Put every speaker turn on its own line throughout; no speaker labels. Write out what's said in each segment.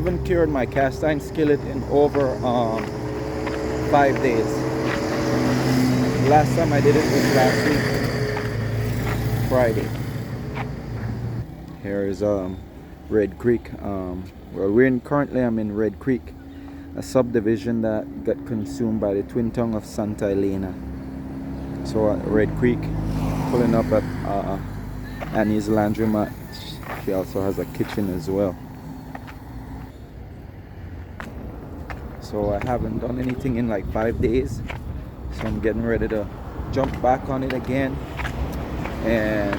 haven't cured my cast iron skillet in over 5 days. Last time I did it was last week, Friday. Here is Red Creek. Currently I'm in Red Creek, a subdivision that got consumed by the twin tongue of Santa Elena. So at Red Creek, pulling up at Annie's laundromat. She also has a kitchen as well. So I haven't done anything in like 5 days, so I'm getting ready to jump back on it again and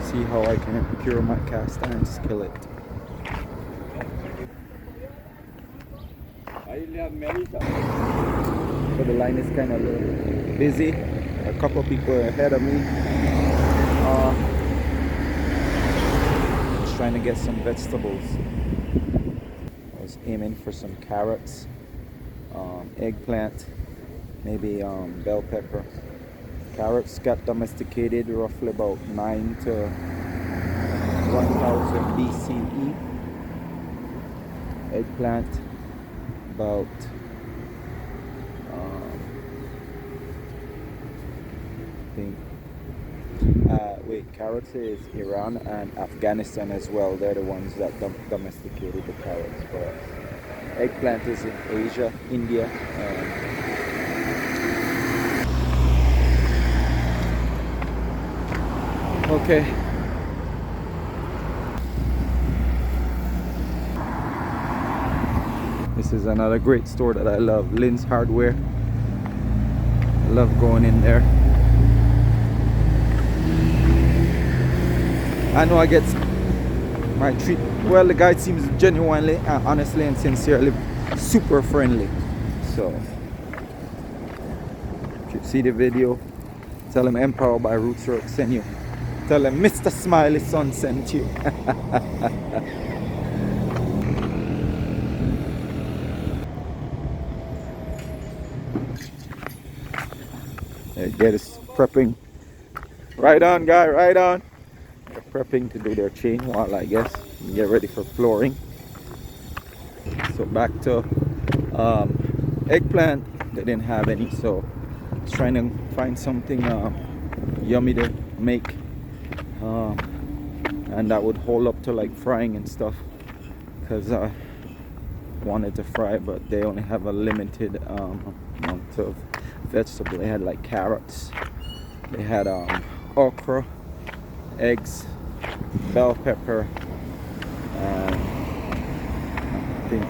see how I can cure my cast iron skillet. So the line is kind of busy. A couple people ahead of me. Just trying to get some vegetables. I was aiming for some carrots, eggplant, maybe bell pepper. Carrots got domesticated roughly about 9 to 1000 BCE. Eggplant about carrots is Iran and Afghanistan as well. They're the ones that domesticated the carrots for us. Eggplant is in Asia, India. Okay. This is another great store that I love, Lynn's Hardware. I love going in there. I know I get my treat. Well, the guy seems genuinely, honestly and sincerely super friendly. So if you see the video, tell him Empowered by Roots Work sent you. Tell him Mr. Smiley Son sent you. There, get us prepping. Right on, guy, right on. They're prepping to do their chain wall, I guess, and get ready for flooring. So back to eggplant. They didn't have any, so I was trying to find something yummy to make, and that would hold up to like frying and stuff, because I wanted to fry, but they only have a limited amount of vegetable. They had like carrots, they had okra, eggs, bell pepper, and I think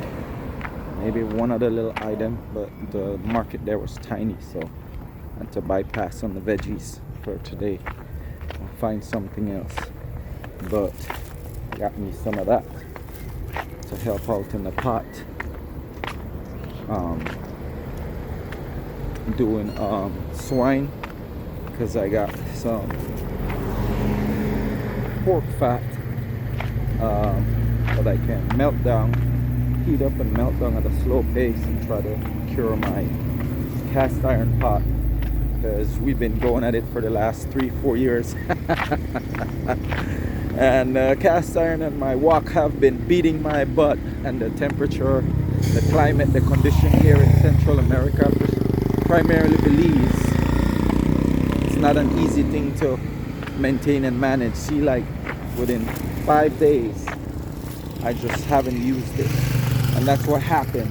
maybe one other little item, but the market there was tiny, so I had to bypass on the veggies for today and find something else. But got me some of that to help out in the pot. Doing swine, because I got some pork fat that I can melt down, heat up and melt down at a slow pace and try to cure my cast iron pot, because we've been going at it for the last 3-4 years. And cast iron and my wok have been beating my butt, and the temperature, the climate, the condition here in Central America, primarily Belize, it's not an easy thing to maintain and manage. See, like within 5 days I just haven't used it, and that's what happened.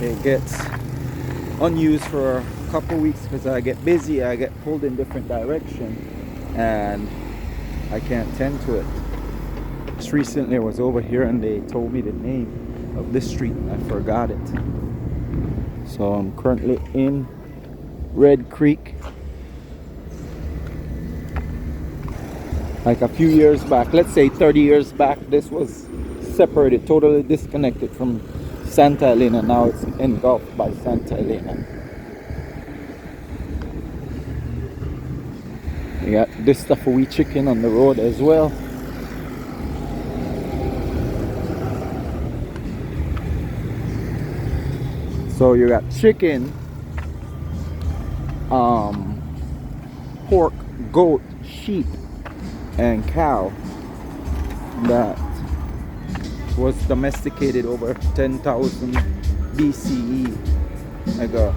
It gets unused for a couple weeks because I get busy, I get pulled in different directions, and I can't tend to it. Just recently I was over here and they told me the name of this street and I forgot it. So I'm currently in Red Creek. Like a few years back, let's say 30 years back, this was separated, totally disconnected from Santa Elena. Now it's engulfed by Santa Elena. You got this stuff for wee chicken on the road as well. So you got chicken, pork, goat, sheep, and cow that was domesticated over 10,000 BCE ago.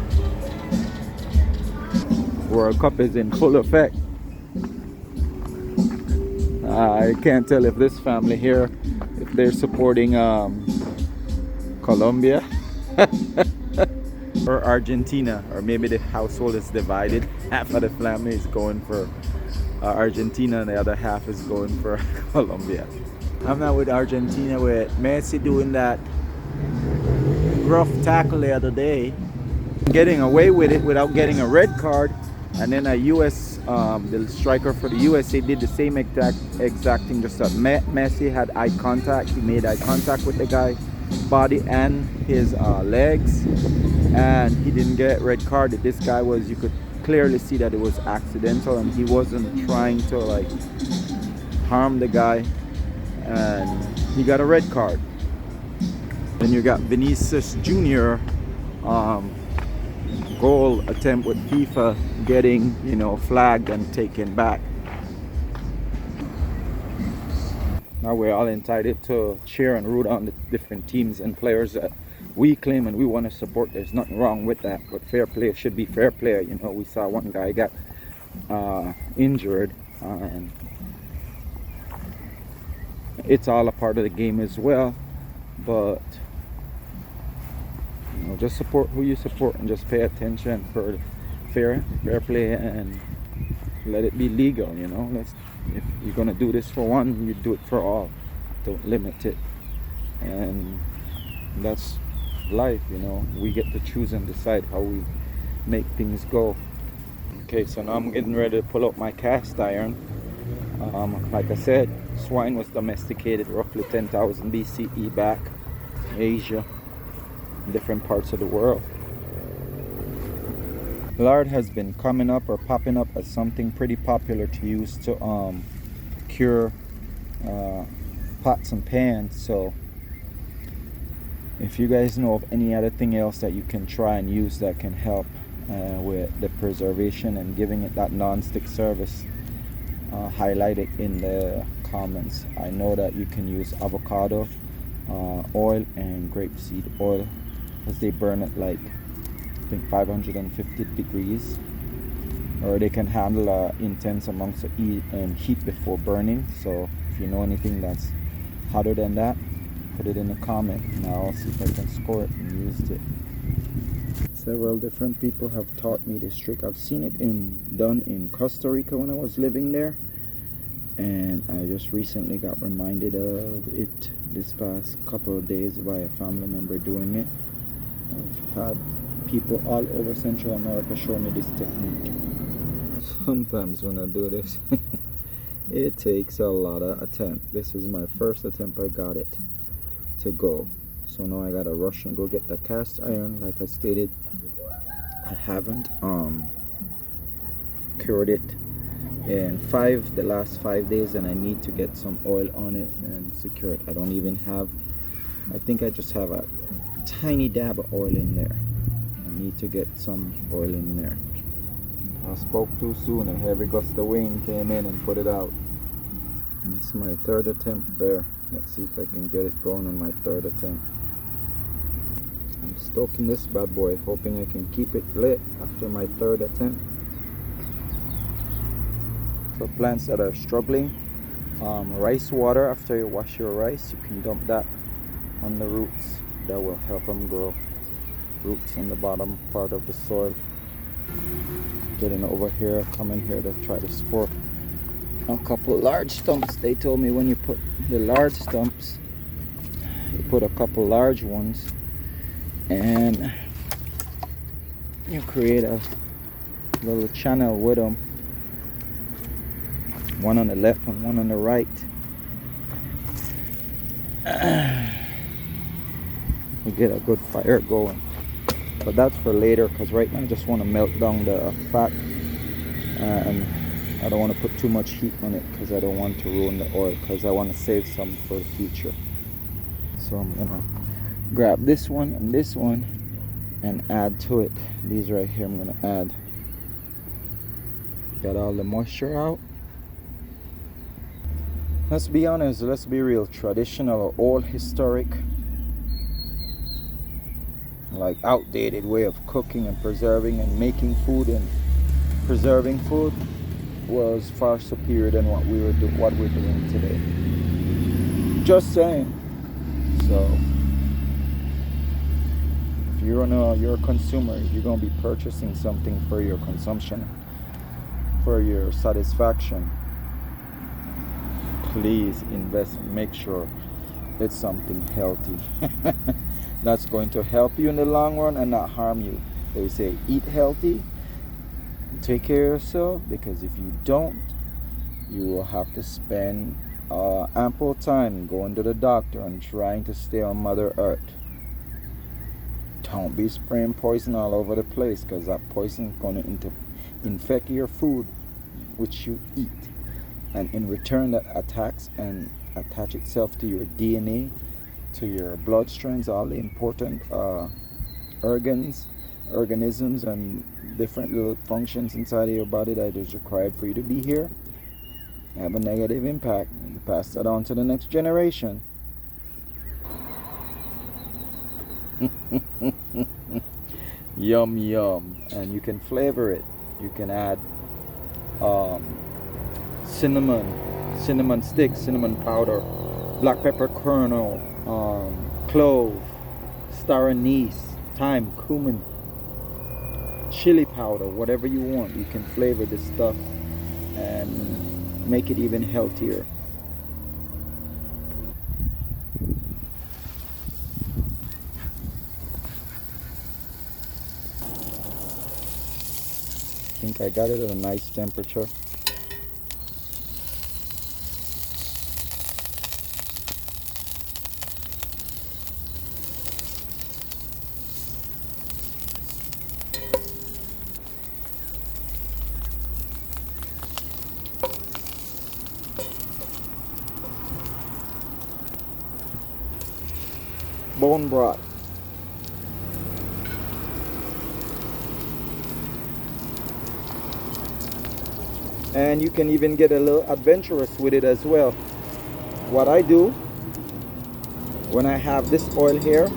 World Cup is in full effect. I can't tell if this family here, if they're supporting Colombia or Argentina, or maybe the household is divided. Half of the family is going for Argentina and the other half is going for Colombia. I'm not with Argentina, with Messi doing that rough tackle the other day, getting away with it without getting a red card, and then a US the striker for the USA did the same exact thing, just that Messi had eye contact. He made eye contact with the guy's body and his legs, and he didn't get red card. This guy was, you could clearly see that it was accidental and he wasn't trying to like harm the guy, and he got a red card. Then you got Vinicius Jr. Goal attempt with FIFA getting, you know, flagged and taken back. Now we're all entitled to cheer and root on the different teams and players that we claim and we want to support. There's nothing wrong with that, but fair play should be fair play. You know, we saw one guy got injured, and it's all a part of the game as well. But you know, just support who you support and just pay attention for fair play and let it be legal. You know, if you're gonna do this for one, you do it for all. Don't limit it, and that's life. You know, we get to choose and decide how we make things go. Okay, so now I'm getting ready to pull out my cast iron. Like I said, swine was domesticated roughly 10,000 BCE back in Asia, in different parts of the world. Lard has been coming up or popping up as something pretty popular to use to cure pots and pans. So if you guys know of any other thing else that you can try and use that can help with the preservation and giving it that non-stick service, highlight it in the comments. I know that you can use avocado oil and grapeseed oil, because they burn at like I think 550 degrees, or they can handle intense amounts of heat before burning. So if you know anything that's hotter than that, put it in the comment and I'll see if I can score it and use it. Several different people have taught me this trick. I've seen it done in Costa Rica when I was living there, and I just recently got reminded of it this past couple of days by a family member doing it. I've had people all over Central America show me this technique. Sometimes when I do this it takes a lot of attempt. This is my first attempt I got it to go, so now I gotta rush and go get the cast iron. Like I stated, I haven't cured it in the last 5 days, and I need to get some oil on it and secure it. I don't even have, I think I just have a tiny dab of oil in there. I need to get some oil in there. I spoke too soon. A heavy gust of wind came in and put it out. It's my third attempt there. Let's see if I can get it going on my third attempt. I'm stoking this bad boy, hoping I can keep it lit after my third attempt. For plants that are struggling, rice water, after you wash your rice, you can dump that on the roots. That will help them grow. Roots in the bottom part of the soil. Getting over here, coming here to try to support a couple large stumps. They told me when you put the large stumps, you put a couple large ones and you create a little channel with them, one on the left and one on the right. We get a good fire going, but that's for later, because right now I just want to melt down the fat, and I don't want to put too much heat on it because I don't want to ruin the oil, because I want to save some for the future. So I'm gonna grab this one and add to it. These right here I'm gonna add. Got all the moisture out. Let's be honest, let's be real. Traditional or old historic, like outdated way of cooking and preserving and making food and preserving food was far superior than what we're doing today. Just saying. So if you're a consumer, you're gonna be purchasing something for your consumption, for your satisfaction. Please invest and make sure it's something healthy that's going to help you in the long run and not harm you. They say eat healthy, take care of yourself, because if you don't, you will have to spend ample time going to the doctor and trying to stay on Mother Earth. Don't be spraying poison all over the place, because that poison is going to infect your food which you eat, and in return that attach itself to your DNA, to your blood strands, all the important organisms and different little functions inside of your body that is required for you to be here, have a negative impact. You pass that on to the next generation. Yum yum. And you can flavor it. You can add cinnamon sticks, cinnamon powder, black pepper kernel, clove, star anise, thyme, cumin, chili powder, whatever you want. You can flavor this stuff and make it even healthier. I think I got it at a nice temperature. Bone broth. And you can even get a little adventurous with it as well. What I do when I have this oil here,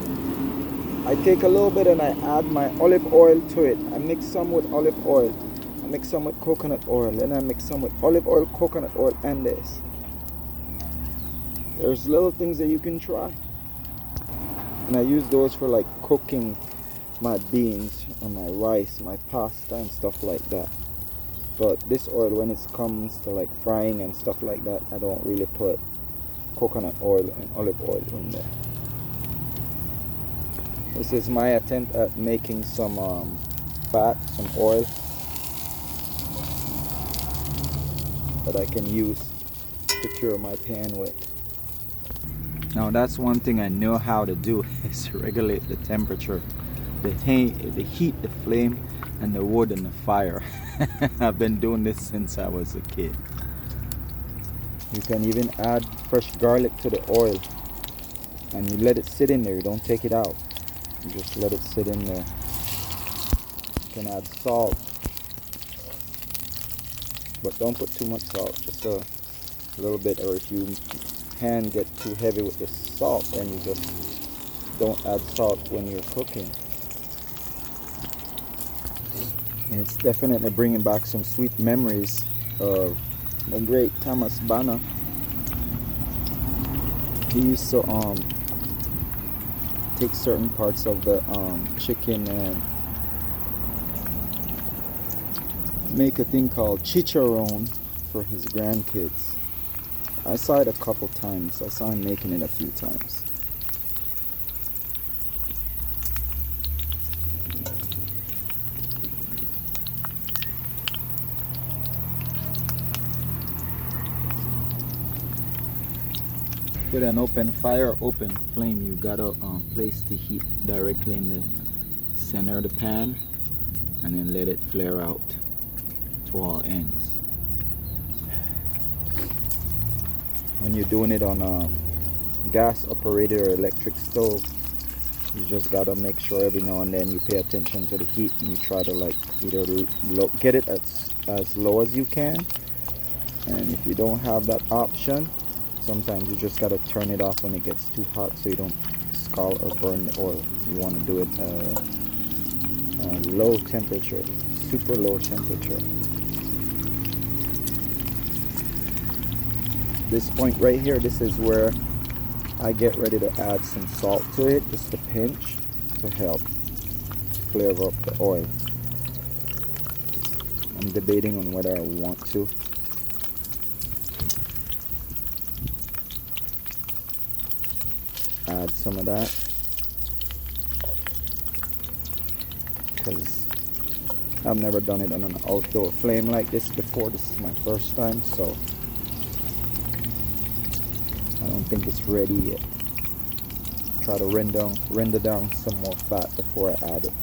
I take a little bit and I add my olive oil to it. I mix some with olive oil, I mix some with coconut oil, and I mix some with olive oil, coconut oil, and this. There's little things that you can try. And I use those for like cooking my beans or my rice, my pasta and stuff like that. But this oil, when it comes to like frying and stuff like that, I don't really put coconut oil and olive oil in there. This is my attempt at making some fat, some oil that I can use to cure my pan with. Now that's one thing I know how to do, is regulate the temperature, the heat, the flame, and the wood and the fire. I've been doing this since I was a kid. You can even add fresh garlic to the oil, and you let it sit in there. You don't take it out. You just let it sit in there. You can add salt, but don't put too much salt, just a little bit. Or if your hand get too heavy with the salt, then you just don't add salt when you're cooking. And it's definitely bringing back some sweet memories of the great Thomas Banner. He used to take certain parts of the chicken and make a thing called chicharron for his grandkids. I saw it a couple times. I saw him making it a few times. With an open fire, open flame, you gotta place the heat directly in the center of the pan and then let it flare out to all ends. When you're doing it on a gas operated or electric stove, you just gotta make sure every now and then you pay attention to the heat, and you try to like either get it as low as you can. And if you don't have that option, Sometimes you just gotta turn it off when it gets too hot so you don't scald or burn the oil. You want to do it low temperature, super low temperature. This point right here, this is where I get ready to add some salt to it, just a pinch to help flavor up the oil. I'm debating on whether I want to. Add some of that because I've never done it on an outdoor flame like this before. This is my first time, so I don't think it's ready yet. Try to render down some more fat before I add it.